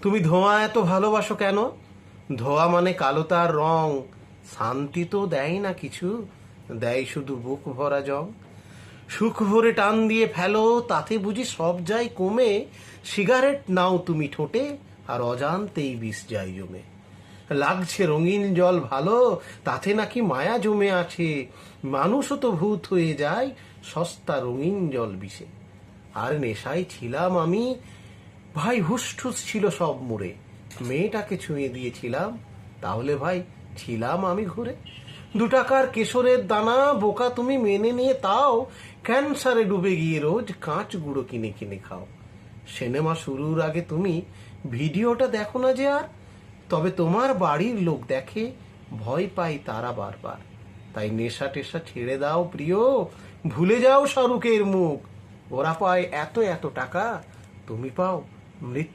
তুমি ধোঁয়া এত ভালোবাসো কেন? ধোঁয়া মানে কালো তার রং, শান্তি তো দেয় না কিছু, দেয় শুধু বুক ভরা জং। সুখ ভরে টান দিয়ে ফেলো, তাতে বুঝি সব যায় কমে। সিগারেট নাও তুমি ঠোঁটে, আর অজান্তেই বিষ যায় জমে। লাগছে রঙিন জল ভালো, তাতে নাকি মায়া জমে আছে। মানুষও তো ভূত হয়ে যায় সস্তা রঙিন জল বিষে। আর নেশায় ছিলাম আমি, ভাই হুসঠুস ছিল সব মোড়ে। মেয়েটাকে ছুঁয়ে দিয়েছিলাম, তাহলে ভাই ছিলাম আমি ঘুরে। 2 টাকার কেশরের দানা বোকা তুমি মেনে নিয়ে তাও ক্যান্সারে ডুবে গিয়ে রোজ কাঁচ গুঁড়ো কিনে কিনে খাও। সিনেমা শুরুর আগে তুমি ভিডিওটা দেখো না যে আর, তবে তোমার বাড়ির লোক দেখে, ভয় পায় তারা বারবার। তাই নেশা টেশা ছেড়ে দাও প্রিয়, ভুলে যাও শাহরুখের মুখ। ওরা পায় এত এত টাকা, তুমি পাও মৃত্যু।